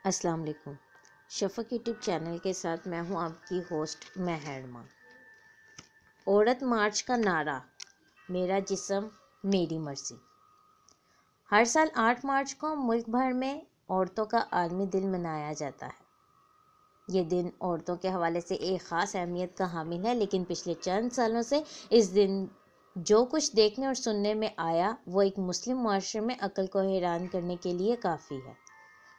السلام علیکم۔ شفق YouTube channel کے ساتھ میں ہوں آپ کی ہوسٹ مہر ماں۔ عورت مارچ کا نعرہ، میرا جسم میری مرضی۔ ہر سال 8 مارچ کو ملک بھر میں عورتوں کا عالمی دن منایا جاتا ہے۔ یہ دن عورتوں کے حوالے سے ایک خاص اہمیت کا حامل ہے، لیکن پچھلے چند سالوں سے اس دن جو کچھ دیکھنے اور سننے میں آیا وہ ایک مسلم معاشرے میں عقل کو حیران کرنے کے لیے کافی ہے۔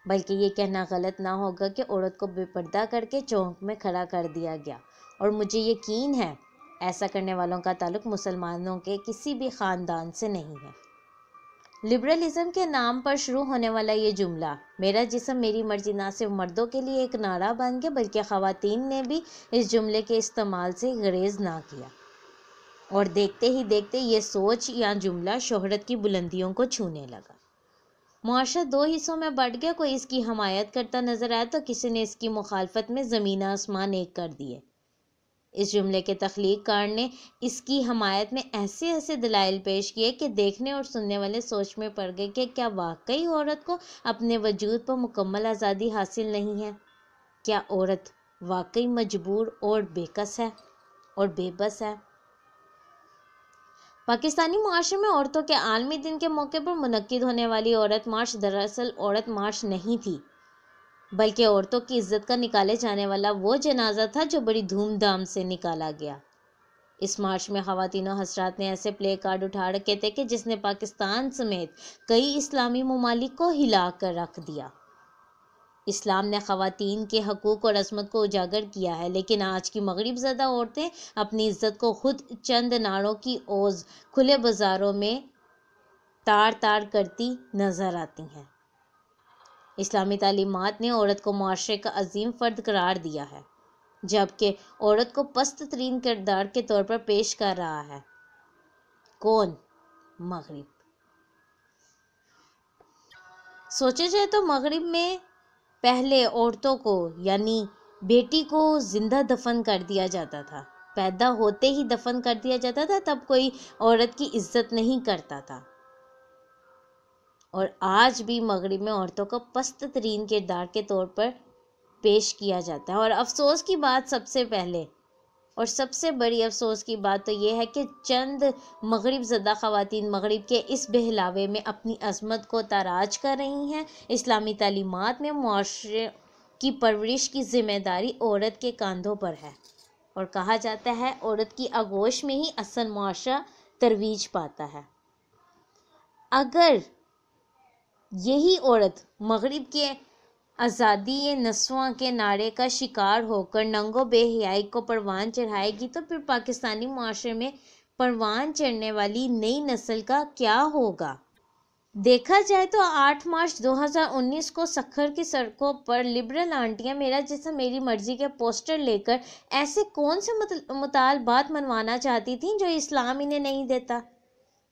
بلکہ یہ کہنا غلط نہ ہوگا کہ عورت کو بے پردہ کر کے چونک میں کھڑا کر دیا گیا، اور مجھے یقین ہے ایسا کرنے والوں کا تعلق مسلمانوں کے کسی بھی خاندان سے نہیں ہے۔ لبرلزم کے نام پر شروع ہونے والا یہ جملہ میرا جسم میری مرضی نہ صرف مردوں کے لیے ایک نعرہ بن گیا، بلکہ خواتین نے بھی اس جملے کے استعمال سے گریز نہ کیا، اور دیکھتے ہی دیکھتے یہ سوچ یا جملہ شہرت کی بلندیوں کو چھونے لگا۔ معاشرہ 2 حصوں میں بٹ گیا، کوئی اس کی حمایت کرتا نظر آیا تو کسی نے اس کی مخالفت میں زمین آسمان ایک کر دیے۔ اس جملے کے تخلیق کار نے اس کی حمایت میں ایسے دلائل پیش کیے کہ دیکھنے اور سننے والے سوچ میں پڑ گئے کہ کیا واقعی عورت کو اپنے وجود پر مکمل آزادی حاصل نہیں ہے؟ کیا عورت واقعی مجبور اور بےکس ہے اور بے بس ہے؟ پاکستانی معاشرے میں عورتوں کے عالمی دن کے موقع پر منعقد ہونے والی عورت مارچ دراصل عورت مارچ نہیں تھی، بلکہ عورتوں کی عزت کا نکالے جانے والا وہ جنازہ تھا جو بڑی دھوم دھام سے نکالا گیا۔ اس مارچ میں خواتین و حضرات نے ایسے پلے کارڈ اٹھا رکھے تھے کہ جس نے پاکستان سمیت کئی اسلامی ممالک کو ہلا کر رکھ دیا۔ اسلام نے خواتین کے حقوق اور عظمت کو اجاگر کیا ہے، لیکن آج کی مغرب زدہ عورتیں اپنی عزت کو خود چند نعروں کی عوض کھلے بازاروں میں تار تار کرتی نظر آتی ہیں۔ اسلامی تعلیمات نے عورت کو معاشرے کا عظیم فرد قرار دیا ہے، جبکہ عورت کو پست ترین کردار کے طور پر پیش کر رہا ہے۔ کون؟ مغرب۔ سوچا جائے تو مغرب میں پہلے عورتوں کو یعنی بیٹی کو زندہ دفن کر دیا جاتا تھا، پیدا ہوتے ہی دفن کر دیا جاتا تھا، تب کوئی عورت کی عزت نہیں کرتا تھا۔ اور آج بھی مغرب میں عورتوں کو پست ترین کردار کے طور پر پیش کیا جاتا ہے۔ اور افسوس کی بات سب سے پہلے اور سب سے بڑی افسوس کی بات تو یہ ہے کہ چند مغرب زدہ خواتین مغرب کے اس بہلاوے میں اپنی عظمت کو تاراج کر رہی ہیں۔ اسلامی تعلیمات میں معاشرے کی پرورش کی ذمہ داری عورت کے کاندھوں پر ہے، اور کہا جاتا ہے عورت کی آغوش میں ہی اصل معاشرہ ترویج پاتا ہے۔ اگر یہی عورت مغرب کے آزادی نسواں کے نعرے کا شکار ہو کر ننگ و بے حیائی کو پروان چڑھائے گی تو پھر پاکستانی معاشرے میں پروان چڑھنے والی نئی نسل کا کیا ہوگا؟ دیکھا جائے تو 8 مارچ 2019 کو سکھر کی سڑکوں پر لبرل آنٹیاں میرا جسم میری مرضی کے پوسٹر لے کر ایسے کون سے مطالبات منوانا چاہتی تھیں جو اسلام انہیں نہیں دیتا؟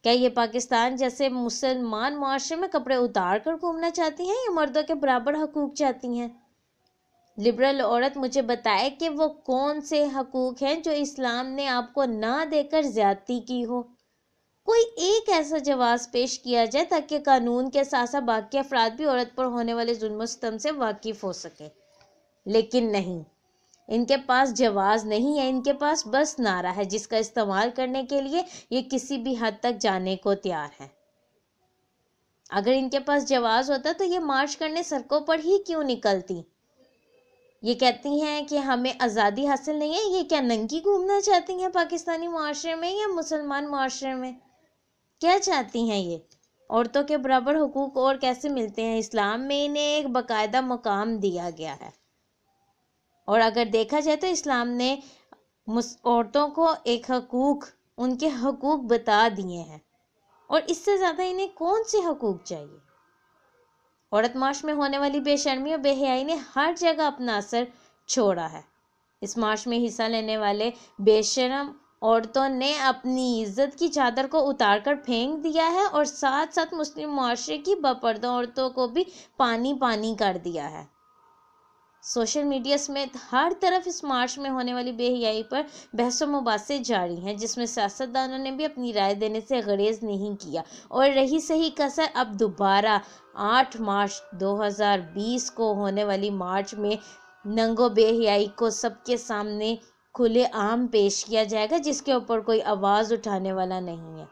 کیا یہ پاکستان جیسے مسلمان معاشرے میں کپڑے اتار کر گھومنا چاہتی ہیں یا مردوں کے برابر حقوق چاہتی ہیں؟ لبرل عورت مجھے بتائے کہ وہ کون سے حقوق ہیں جو اسلام نے آپ کو نہ دے کر زیادتی کی ہو۔ کوئی ایک ایسا جواز پیش کیا جائے تاکہ قانون کے ساتھ ساتھ باقی افراد بھی عورت پر ہونے والے ظلم و ستم سے واقف ہو سکیں، لیکن نہیں، ان کے پاس جواز نہیں ہے، ان کے پاس بس نعرہ ہے جس کا استعمال کرنے کے لیے یہ کسی بھی حد تک جانے کو تیار ہے۔ اگر ان کے پاس جواز ہوتا تو یہ مارچ کرنے سڑکوں پر ہی کیوں نکلتی؟ یہ کہتی ہیں کہ ہمیں آزادی حاصل نہیں ہے، یہ کیا ننگی گھومنا چاہتی ہیں پاکستانی معاشرے میں یا مسلمان معاشرے میں؟ کیا چاہتی ہیں یہ؟ عورتوں کے برابر حقوق اور کیسے ملتے ہیں؟ اسلام میں انہیں ایک باقاعدہ مقام دیا گیا ہے، اور اگر دیکھا جائے تو اسلام نے عورتوں کو ایک حقوق، ان کے حقوق بتا دیے ہیں، اور اس سے زیادہ انہیں کون سے حقوق چاہیے؟ عورت مارچ میں ہونے والی بے شرمی اور بے حیائی نے ہر جگہ اپنا اثر چھوڑا ہے۔ اس مارچ میں حصہ لینے والے بے شرم عورتوں نے اپنی عزت کی چادر کو اتار کر پھینک دیا ہے، اور ساتھ ساتھ مسلم معاشرے کی باپردہ عورتوں کو بھی پانی پانی کر دیا ہے۔ سوشل میڈیا سمیت ہر طرف اس مارچ میں ہونے والی بے حیائی پر بحث و مباحثے جاری ہیں، جس میں سیاستدانوں نے بھی اپنی رائے دینے سے گریز نہیں کیا، اور رہی صحیح کسر اب دوبارہ 8 مارچ 2020 کو ہونے والی مارچ میں ننگ و بے حیائی کو سب کے سامنے کھلے عام پیش کیا جائے گا، جس کے اوپر کوئی آواز اٹھانے والا نہیں ہے۔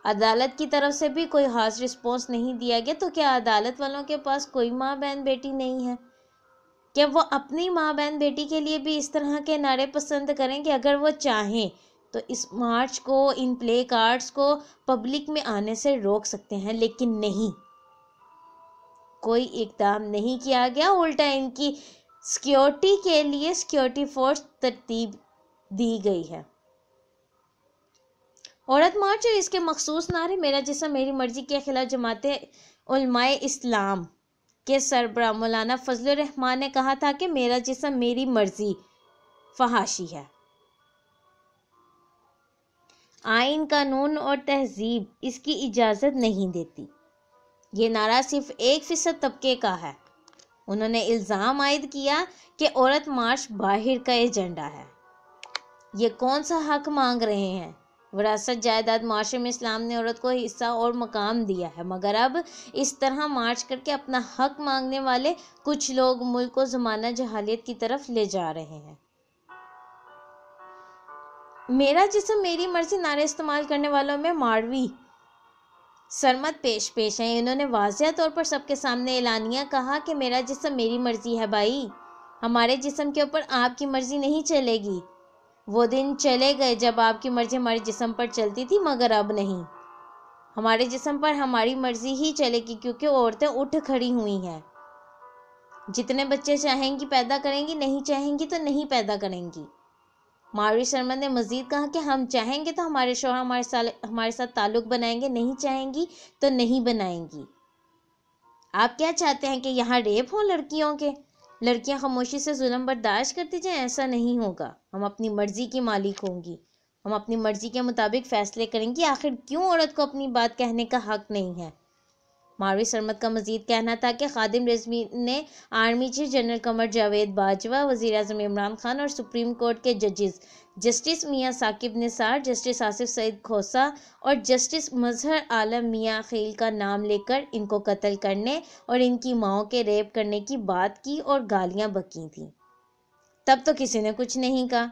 عدالت کی طرف سے بھی کوئی خاص رسپانس نہیں دیا گیا، تو کیا عدالت والوں کے پاس کوئی ماں بہن بیٹی نہیں ہے؟ کیا وہ اپنی ماں بہن بیٹی کے لیے بھی اس طرح کے نعرے پسند کریں کہ اگر وہ چاہیں تو اس مارچ کو، ان پلے کارڈز کو پبلک میں آنے سے روک سکتے ہیں، لیکن نہیں، کوئی اقدام نہیں کیا گیا، الٹا ان کی سیکیورٹی کے لیے سیکیورٹی فورس ترتیب دی گئی ہے۔ عورت مارچ اور اس کے مخصوص نعرے میرا جسم میری مرضی کے خلاف جماعت علماء اسلام کے سربراہ مولانا فضل الرحمان نے کہا تھا کہ میرا جسم میری مرضی فحاشی ہے۔ آئین، قانون اور تہذیب اس کی اجازت نہیں دیتی۔ یہ نعرہ صرف 1% طبقے کا ہے۔ انہوں نے الزام عائد کیا کہ عورت مارچ باہر کا ایجنڈا ہے۔ یہ کون سا حق مانگ رہے ہیں؟ وراثت جائیداد معاشرے میں اسلام نے عورت کو حصہ اور مقام دیا ہے، مگر اب اس طرح مارچ کر کے اپنا حق مانگنے والے کچھ لوگ ملک کو زمانہ جہالیت کی طرف لے جا رہے ہیں۔ میرا جسم میری مرضی نعرے استعمال کرنے والوں میں ماروی سرمت پیش ہیں۔ انہوں نے واضح طور پر سب کے سامنے اعلانیہ کہا کہ میرا جسم میری مرضی ہے بھائی، ہمارے جسم کے اوپر آپ کی مرضی نہیں چلے گی۔ وہ دن چلے گئے جب آپ کی مرضی ہمارے جسم پر چلتی تھی، مگر اب نہیں۔ ہمارے جسم پر ہماری مرضی ہی چلے گی، کیونکہ عورتیں اٹھ کھڑی ہوئی ہیں۔ جتنے بچے چاہیں گی پیدا کریں گی، نہیں چاہیں گی تو نہیں پیدا کریں گی۔ ماروی سرمد نے مزید کہا کہ ہم چاہیں گے تو ہمارے شوہر ہمارے ساتھ تعلق بنائیں گے، نہیں چاہیں گی تو نہیں بنائیں گی۔ آپ کیا چاہتے ہیں کہ یہاں ریپ ہوں لڑکیوں کے؟ لڑکیاں خاموشی سے ظلم برداشت کرتی جائیں؟ ایسا نہیں ہوگا۔ ہم اپنی مرضی کی مالک ہوں گی، ہم اپنی مرضی کے مطابق فیصلے کریں گی۔ آخر کیوں عورت کو اپنی بات کہنے کا حق نہیں ہے؟ ماروی سرمد کا مزید کہنا تھا کہ خادم رضوی نے army chief general Qamar Javed Bajwa, وزیر اعظم عمران خان اور سپریم کورٹ کے ججز جسٹس میاں ثاقب نثار، جسٹس آصف سعید کھوسہ اور جسٹس مظہر عالم میاں خیل کا نام لے کر ان کو قتل کرنے اور ان کی ماؤں کے ریپ کرنے کی بات کی اور گالیاں بکی تھیں۔ تب تو کسی نے کچھ نہیں کہا،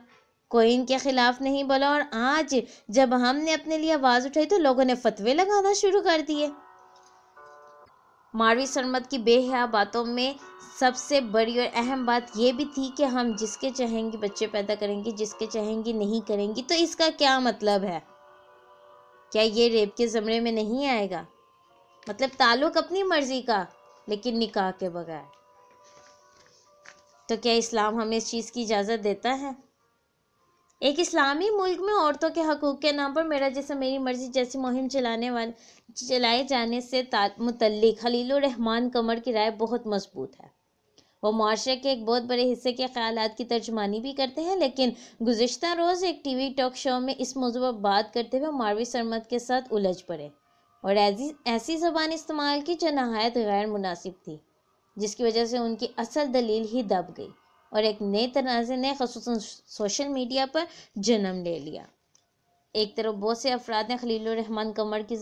کوئی ان کے خلاف نہیں بولا، اور آج جب ہم نے اپنے لیے آواز اٹھائی تو لوگوں نے فتوے لگانا شروع کر دیے۔ ماروی سرمد کی بے حیا باتوں میں سب سے بڑی اور اہم بات یہ بھی تھی کہ ہم جس کے چاہیں گے بچے پیدا کریں گے، جس کے چاہیں گے نہیں کریں گی، تو اس کا کیا مطلب ہے؟ کیا یہ ریپ کے زمرے میں نہیں آئے گا؟ مطلب تعلق اپنی مرضی کا لیکن نکاح کے بغیر۔ تو کیا اسلام ہمیں اس چیز کی اجازت دیتا ہے؟ ایک اسلامی ملک میں عورتوں کے حقوق کے نام پر میرا جسم میری مرضی جیسی مہم چلائے جانے سے متعلق خلیل الرحمان قمر کی رائے بہت مضبوط ہے۔ وہ معاشرے کے ایک بہت بڑے حصے کے خیالات کی ترجمانی بھی کرتے ہیں، لیکن گزشتہ روز ایک ٹی وی ٹاک شو میں اس موضوع پر بات کرتے ہوئے ماروی سرمد کے ساتھ الجھ پڑے اور ایسی زبان استعمال کی جو نہایت غیر مناسب تھی، جس کی وجہ سے ان کی اصل دلیل ہی دب گئی اور ایک نئے تنازع نے خصوصاً سوشل میڈیا پر جنم لے لیا۔ ایک طرف بہت سے افراد نے خلیل الرحمان قمر کی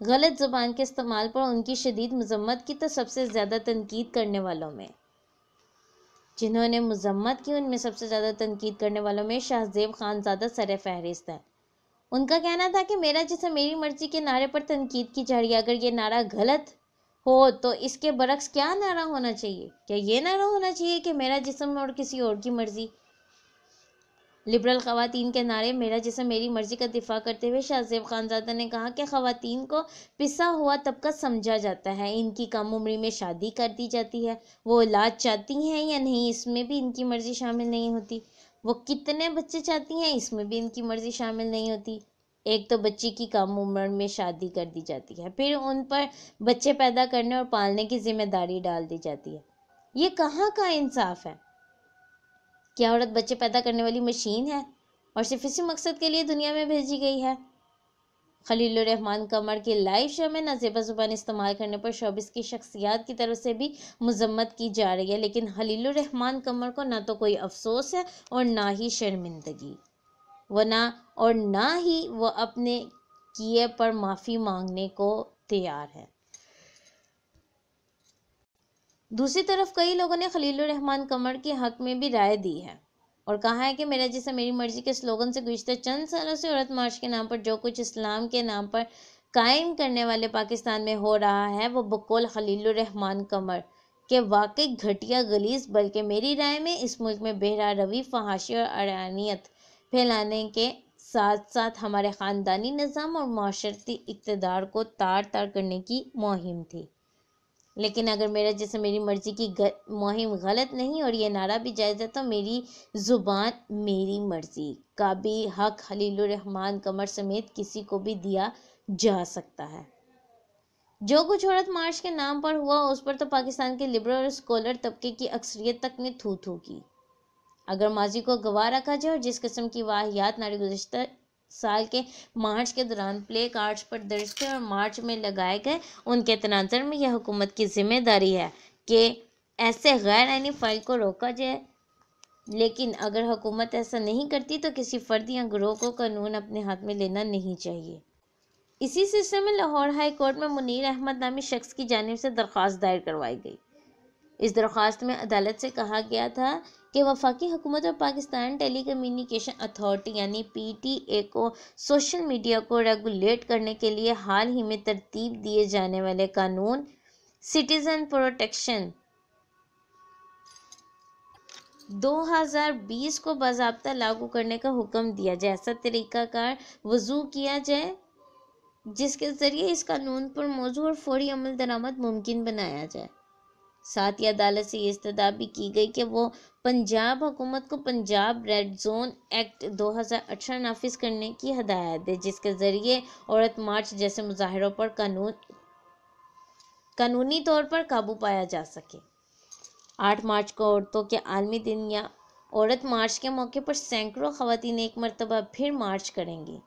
غلط زبان کے استعمال پر ان کی شدید مذمت کی، تو سب سے زیادہ تنقید کرنے والوں میں جنہوں نے مذمت کی، ان میں سب سے زیادہ تنقید کرنے والوں میں شاہ زیب خانزادہ سر فہرست ہیں۔ ان کا کہنا تھا کہ میرا جسم میری مرضی کے نعرے پر تنقید کی جا رہی ہے۔ اگر یہ نعرہ غلط ہو تو اس کے برعکس کیا نعرہ ہونا چاہیے؟ کیا یہ نعرہ ہونا چاہیے کہ میرا جسم اور کسی اور کی مرضی؟ لبرل خواتین کے نعرے میرا جسم میری مرضی کا دفاع کرتے ہوئے شاہ زیب خانزادہ نے کہا کہ خواتین کو پسا ہوا طبقہ سمجھا جاتا ہے، ان کی کم عمری میں شادی کر دی جاتی ہے، وہ اولاد چاہتی ہیں یا نہیں اس میں بھی ان کی مرضی شامل نہیں ہوتی، وہ کتنے بچے چاہتی ہیں اس میں بھی ان کی مرضی شامل نہیں ہوتی۔ ایک تو بچی کی کم عمر میں شادی کر دی جاتی ہے، پھر ان پر بچے پیدا کرنے اور پالنے کی ذمہ داری ڈال دی جاتی ہے۔ یہ کہاں کا انصاف ہے؟ کیا عورت بچے پیدا کرنے والی مشین ہے اور صرف اسی مقصد کے لیے دنیا میں بھیجی گئی ہے؟ خلیل الرحمان قمر کی لائیو شو میں نازیبہ زبان استعمال کرنے پر شوبز کی شخصیات کی طرف سے بھی مذمت کی جا رہی ہے، لیکن خلیل الرحمان قمر کو نہ تو کوئی افسوس ہے اور نہ ہی شرمندگی، نہ ہی وہ اپنے کیے پر معافی مانگنے کو تیار ہے۔ دوسری طرف کئی لوگوں نے خلیل الرحمان قمر کے حق میں بھی رائے دی ہے اور کہا ہے کہ میرا جسم میری مرضی کے سلوگن سے گزشتہ چند سالوں سے عورت مارچ کے نام پر جو کچھ اسلام کے نام پر قائم کرنے والے پاکستان میں ہو رہا ہے وہ بقول خلیل الرحمان قمر کہ واقعی گھٹیا غلیظ، بلکہ میری رائے میں اس ملک میں بہرا روی، فحاشی اور عریانیت پھیلانے کے ساتھ ساتھ ہمارے خاندانی نظام اور معاشرتی اقتدار کو تار تار کرنے کی مہم تھی۔ لیکن اگر میرا جسم میری مرضی کی مہم غلط نہیں اور یہ نعرہ بھی جائز ہے تو میری زبان میری مرضی کا بھی حق خلیل الرحمان قمر سمیت کسی کو بھی دیا جا سکتا ہے۔ جو کچھ عورت مارچ کے نام پر ہوا اس پر تو پاکستان کے لبرل اور اسکالر طبقے کی اکثریت تک نے تھو تھو کی۔ اگر ماضی کو گواہ رکھا جائے اور جس قسم کی واہیات ناڑی گزشتہ سال کے مارچ کے دوران پلے کارڈز پر درج تھے اور مارچ میں لگائے گئے، ان کے تناظر میں یہ حکومت کی ذمہ داری ہے کہ ایسے غیر آئینی فعل کو روکا جائے، لیکن اگر حکومت ایسا نہیں کرتی تو کسی فرد یا گروہ کو قانون اپنے ہاتھ میں لینا نہیں چاہیے۔ اسی سلسلے میں لاہور ہائی کورٹ میں منیر احمد نامی شخص کی جانب سے درخواست دائر کروائی گئی۔ اس درخواست میں عدالت سے کہا گیا تھا کہ وفاقی حکومت اور پاکستان ٹیلی کمیونیکیشن اتھارٹی یعنی PTA کو سوشل میڈیا کو ریگولیٹ کرنے کے لیے حال ہی میں ترتیب دیے جانے والے قانون سٹیزن پروٹیکشن 2020 کو باضابطہ لاگو کرنے کا حکم دیا جائے، ایسا طریقہ کار وضع کیا جائے جس کے ذریعے اس قانون پر موضوع اور فوری عمل درآمد ممکن بنایا جائے۔ ساتھ ہی عدالت سے یہ استدعا بھی کی گئی کہ وہ پنجاب حکومت کو پنجاب ریڈ زون ایکٹ 2018 نافذ کرنے کی ہدایت دے، جس کے ذریعے عورت مارچ جیسے مظاہروں پر قانونی طور پر قابو پایا جا سکے۔ 8 مارچ کو عورتوں کے عالمی دن یا عورت مارچ کے موقع پر سینکڑوں خواتین ایک مرتبہ پھر مارچ کریں گی۔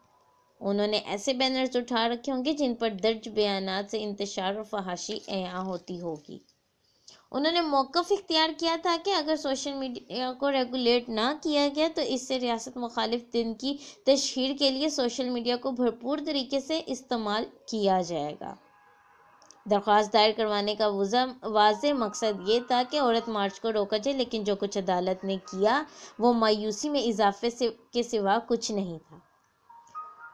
انہوں نے ایسے بینرز اٹھا رکھے ہوں گے جن پر درج بیانات سے انتشار اور فحاشی عیاں ہوتی ہوگی۔ انہوں نے موقف اختیار کیا تھا کہ اگر سوشل میڈیا کو ریگولیٹ نہ کیا گیا تو اس سے ریاست مخالف دن کی تشہیر کے لیے سوشل میڈیا کو بھرپور طریقے سے استعمال کیا جائے گا۔ درخواست دائر کروانے کا واضح مقصد یہ تھا کہ عورت مارچ کو روکا جائے، لیکن جو کچھ عدالت نے کیا وہ مایوسی میں اضافے کے سوا کچھ نہیں تھا۔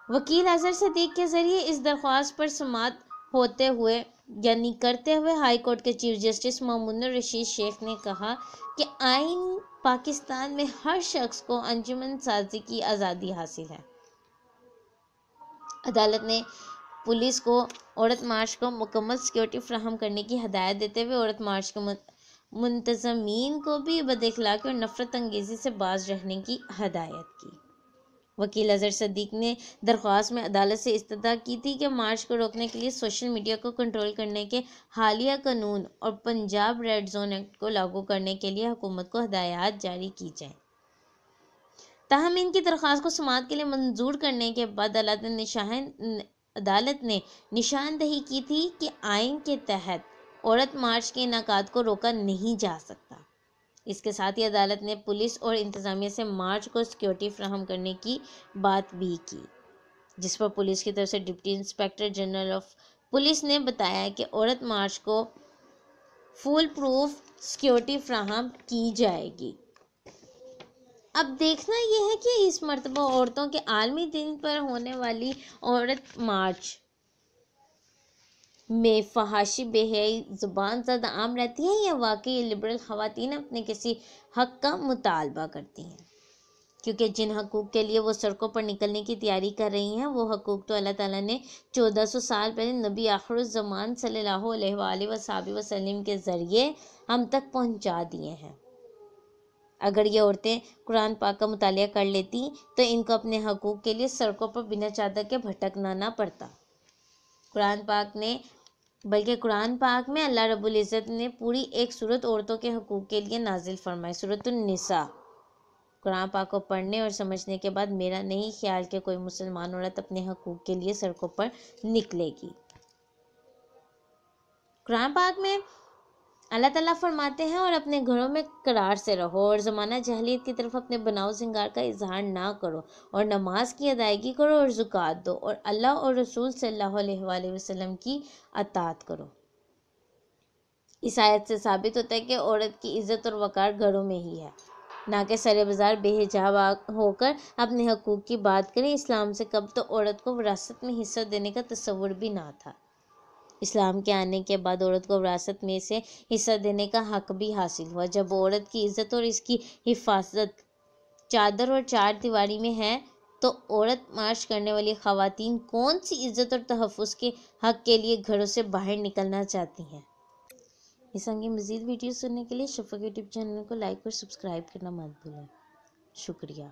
وکیل اظہر صدیق کے ذریعے اس درخواست پر سماعت کرتے ہوئے ہائی کورٹ کے چیف جسٹس مامون الرشید شیخ نے کہا کہ آئین پاکستان میں ہر شخص کو انجمن سازی کی آزادی حاصل ہے۔ عدالت نے پولیس کو عورت مارچ کو مکمل سیکورٹی فراہم کرنے کی ہدایت دیتے ہوئے عورت مارچ کے منتظمین کو بھی بد اخلاقی اور نفرت انگیزی سے باز رہنے کی ہدایت کی۔ وکیل اظہر صدیق نے درخواست میں عدالت سے استدعا کی تھی کہ مارچ کو روکنے کے لیے سوشل میڈیا کو کنٹرول کرنے کے حالیہ قانون اور پنجاب ریڈ زون ایکٹ کو لاگو کرنے کے لیے حکومت کو ہدایات جاری کی جائیں۔ تاہم ان کی درخواست کو سماعت کے لیے منظور کرنے کے بعد عدالت نے نشاندہی کی تھی کہ آئین کے تحت عورت مارچ کے انعقاد کو روکا نہیں جا سکتا۔ اس کے ساتھ ہی عدالت نے پولیس اور انتظامیہ سے مارچ کو سیکورٹی فراہم کرنے کی بات بھی کی، جس پر پولیس کی طرف سے deputy inspector general of police نے بتایا کہ عورت مارچ کو فول پروف سیکورٹی فراہم کی جائے گی۔ اب دیکھنا یہ ہے کہ اس مرتبہ عورتوں کے عالمی دن پر ہونے والی عورت مارچ میں فحاشی بے حیائی زبان زد عام رہتی ہے یا واقعی لبرل خواتین اپنے کسی حق کا مطالبہ کرتی ہیں، کیونکہ جن حقوق کے لیے وہ سڑکوں پر نکلنے کی تیاری کر رہی ہیں وہ حقوق تو اللہ تعالیٰ نے 1400 سال پہلے نبی آخر الزمان صلی اللہ علیہ وآلہ وصحبہ وسلم کے ذریعے ہم تک پہنچا دیے ہیں۔ اگر یہ عورتیں قرآن پاک کا مطالعہ کر لیتی تو ان کو اپنے حقوق کے لیے سڑکوں پر بنا چادر کے بھٹکنا نہ پڑتا۔ قرآن پاک میں اللہ رب العزت نے پوری ایک سورت عورتوں کے حقوق کے لیے نازل فرمائی، سورۃ النساء۔ قرآن پاک کو پڑھنے اور سمجھنے کے بعد میرا نہیں خیال کہ کوئی مسلمان عورت اپنے حقوق کے لیے سڑکوں پر نکلے گی۔ قرآن پاک میں اللہ تعالیٰ فرماتے ہیں اور اپنے گھروں میں قرار سے رہو اور زمانہ جاہلیت کی طرف اپنے بناؤ سنگار کا اظہار نہ کرو اور نماز کی ادائیگی کرو اور زکوٰۃ دو اور اللہ اور رسول صلی اللہ علیہ وآلہ وسلم کی اطاعت کرو۔ اس آیت سے ثابت ہوتا ہے کہ عورت کی عزت اور وقار گھروں میں ہی ہے، نہ کہ سر بازار بے حجاب ہو کر اپنے حقوق کی بات کریں۔ اسلام سے قبل تو عورت کو وراثت میں حصہ دینے کا تصور بھی نہ تھا۔ اسلام کے آنے کے بعد عورت کو وراثت میں سے حصہ دینے کا حق بھی حاصل ہوا۔ جب عورت کی عزت اور اس کی حفاظت چادر اور چار دیواری میں ہے تو عورت مارچ کرنے والی خواتین کون سی عزت اور تحفظ کے حق کے لیے گھروں سے باہر نکلنا چاہتی ہیں؟ اس طرح کی مزید ویڈیوز سننے کے لیے شفق یوٹیوب چینل کو لائک اور سبسکرائب کرنا مت بھولیں۔ شکریہ۔